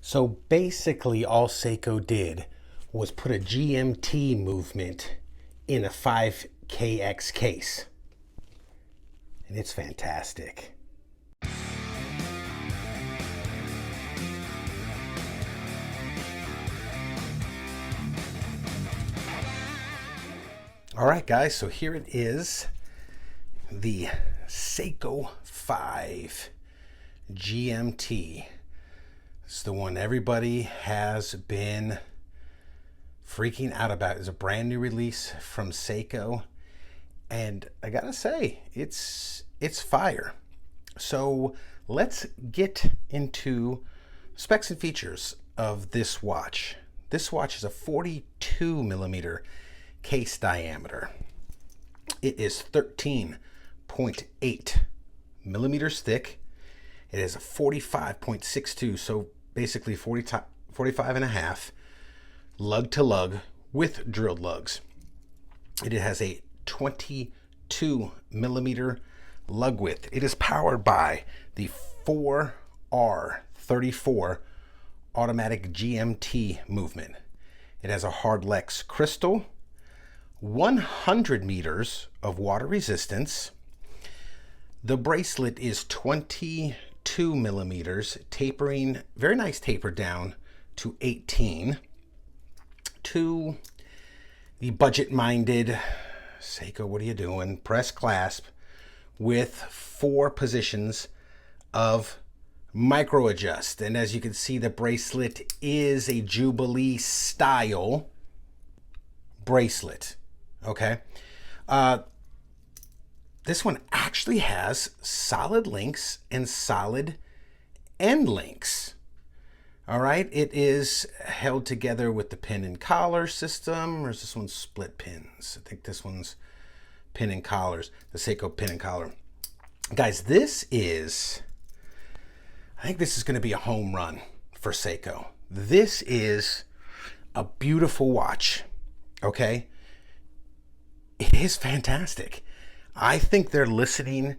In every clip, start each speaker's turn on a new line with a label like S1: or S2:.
S1: So basically all Seiko did was put a GMT movement in a 5KX case. And it's fantastic. All right, guys, so here it is, the Seiko 5 GMT. It's the one everybody has been freaking out about. It's a brand new release from Seiko, and I gotta say, it's fire. So let's get into specs and features of this watch. This watch is a 42 millimeter case diameter. It is 13.8 millimeters thick. It is a 45.62, so basically 45 and a half lug to lug with drilled lugs. It has a 22 millimeter lug width. It is powered by the 4R34 automatic GMT movement. It has a hard Lex crystal, 100 meters of water resistance. The bracelet is 22 millimeters, tapering, very nice taper down to 18. To the budget-minded Seiko, what are you doing? Press clasp with 4 positions of micro adjust. And as you can see, the bracelet is a Jubilee style bracelet. Okay. This one actually has solid links and solid end links. All right. It is held together with the pin and collar system, or is this one split pins? I think this one's pin and collars, the Seiko pin and collar. Guys, I think this is going to be a home run for Seiko. This is a beautiful watch. Okay. It is fantastic. I think they're listening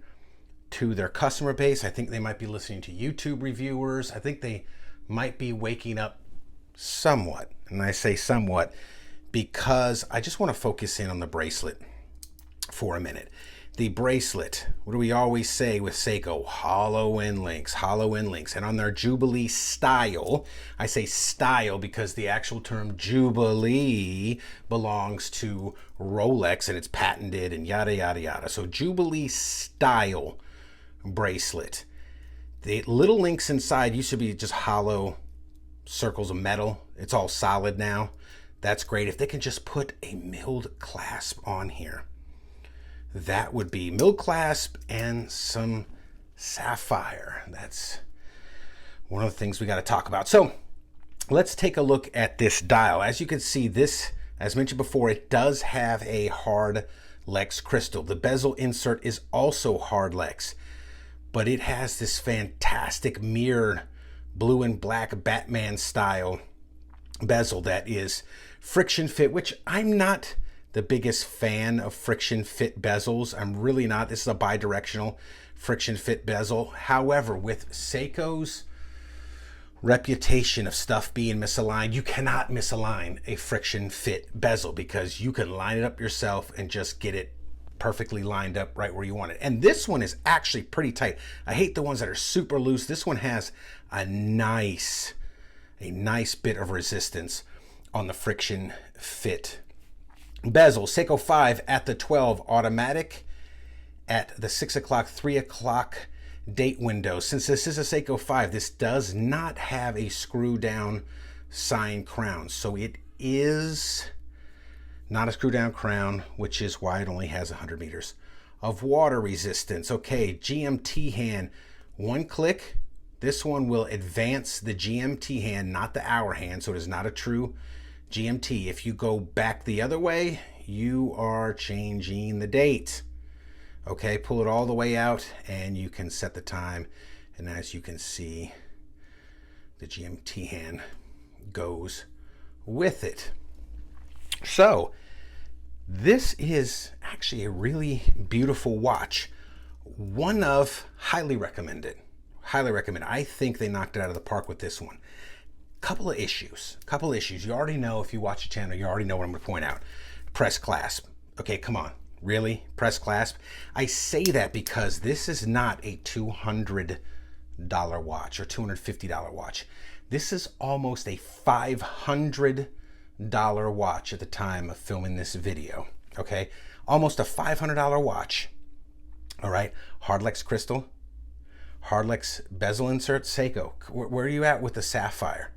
S1: to their customer base. I think they might be listening to YouTube reviewers. I think they might be waking up somewhat. And I say somewhat because I just want to focus in on the bracelet for a minute. The bracelet, what do we always say with Seiko? Hollow end links, hollow end links. And on their Jubilee style, I say style because the actual term Jubilee belongs to Rolex and it's patented and yada, yada, yada. So Jubilee style bracelet. The little links inside used to be just hollow circles of metal. It's all solid now. That's great. If they can just put a milled clasp on here, that would be milled clasp and some sapphire. That's one of the things we got to talk about. So let's take a look at this dial. As you can see, this, as mentioned before, it does have a hard Lex crystal. The bezel insert is also hard Lex, but it has this fantastic mirrored blue and black Batman style bezel that is friction fit, which I'm not the biggest fan of friction fit bezels. I'm really not. This is a bidirectional friction fit bezel. However, with Seiko's reputation of stuff being misaligned, you cannot misalign a friction fit bezel because you can line it up yourself and just get it perfectly lined up right where you want it. And this one is actually pretty tight. I hate the ones that are super loose. This one has a nice bit of resistance on the friction fit bezel. Seiko 5 at the 12 automatic at the 6 o'clock, 3 o'clock date window. Since this is a Seiko 5, this does not have a screw down sign crown. So it is not a screw down crown, which is why it only has 100 meters of water resistance. Okay, GMT hand, one click. This one will advance the GMT hand, not the hour hand. So it is not a true GMT. If you go back the other way, you are changing the date. Okay, pull it all the way out and you can set the time. And as you can see, the GMT hand goes with it. So this is actually a really beautiful watch. One of highly recommended. I think they knocked it out of the park with this one. Couple of issues. You already know, if you watch the channel, you already know what I'm going to point out. Press clasp. Okay, come on. Really? Press clasp? I say that because this is not a $200 watch or $250 watch. This is almost a $500 watch at the time of filming this video. Okay? Almost a $500 watch. All right? Hardlex crystal. Hardlex bezel insert. Seiko. Where are you at with the sapphire?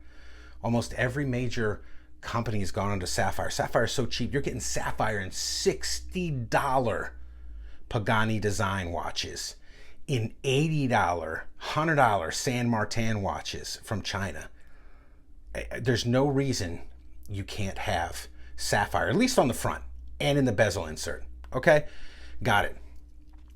S1: Almost every major company has gone into sapphire. Sapphire is so cheap. You're getting sapphire in $60 Pagani design watches, in $80, $100 San Martin watches from China. There's no reason you can't have sapphire, at least on the front and in the bezel insert. Okay, got it.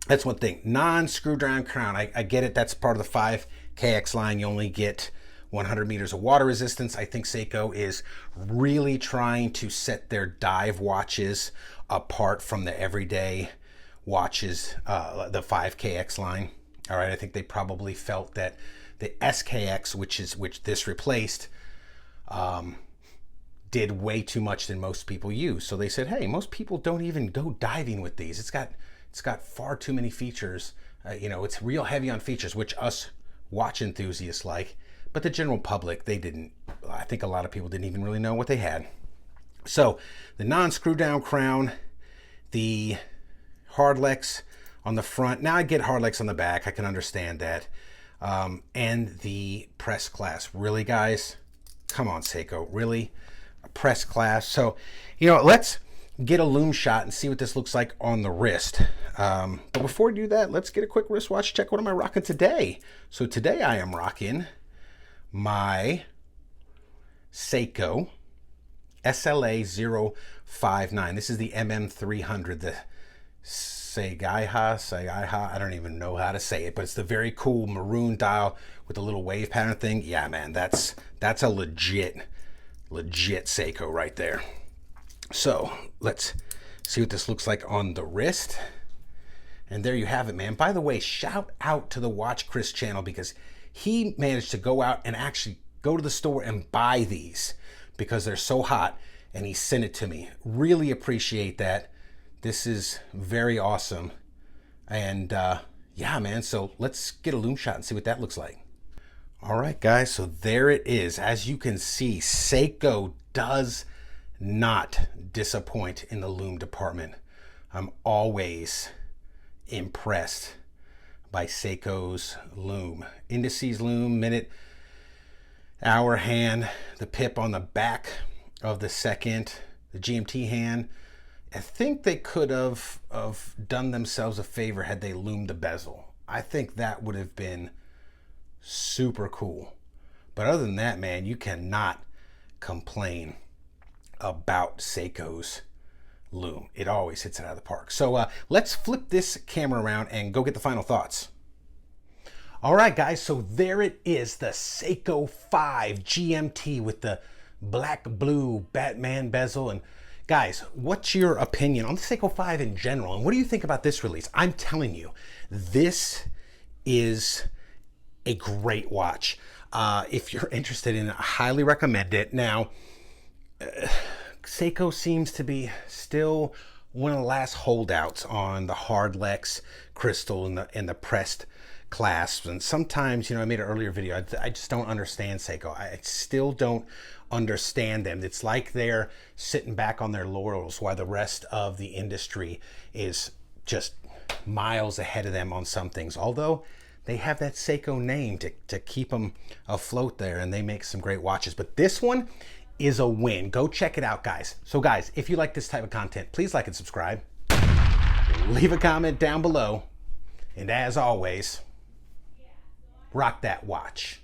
S1: That's one thing. Non-screw down crown. I get it. That's part of the 5KX line. You only get 100 meters of water resistance. I think Seiko is really trying to set their dive watches apart from the everyday watches, the 5KX line. All right, I think they probably felt that the SKX, which this replaced, did way too much than most people use. So they said, hey, most people don't even go diving with these. It's got far too many features. It's real heavy on features, which us watch enthusiasts like. But the general public, they didn't. I think a lot of people didn't even really know what they had. So the non-screw down crown, the Hardlex on the front. Now I get Hardlex on the back. I can understand that. And the press clasp. Really, guys? Come on, Seiko. Really? A press clasp. So, let's get a Lume Shot and see what this looks like on the wrist. But before we do that, let's get a quick wristwatch check. What am I rocking today? So today I am rocking my Seiko SLA059. This is the MM300, the Saigaha, I don't even know how to say it, but it's the very cool maroon dial with the little wave pattern thing. Yeah, man, that's a legit Seiko right there. So let's see what this looks like on the wrist. And there you have it, man. By the way, shout out to the Watch Chris channel, because he managed to go out and actually go to the store and buy these because they're so hot, and he sent it to me. Really appreciate that. This is very awesome. And yeah, man, so let's get a Lume Shot and see what that looks like. All right, guys, so there it is. As you can see, Seiko does not disappoint in the Lume department. I'm always impressed by Seiko's Lume. Indices Lume, minute, hour hand, the pip on the back of the second, the GMT hand. I think they could have done themselves a favor had they loomed the bezel. I think that would have been super cool. But other than that, man, you cannot complain about Seiko's Lume. It always hits it out of the park. So let's flip this camera around and go get the final thoughts. All right, guys, so there it is, the Seiko 5 GMT with the black blue Batman bezel. And guys, what's your opinion on the Seiko 5 in general? And what do you think about this release? I'm telling you, this is a great watch. If you're interested in it, I highly recommend it. Now, Seiko seems to be still one of the last holdouts on the Hardlex crystal and the pressed clasps. And sometimes, I made an earlier video, I just don't understand Seiko. I still don't understand them. It's like they're sitting back on their laurels while the rest of the industry is just miles ahead of them on some things. Although they have that Seiko name to keep them afloat there, and they make some great watches. But this one is a win. Go check it out, guys. So guys, if you like this type of content, please like and subscribe. Leave a comment down below. And as always, rock that watch.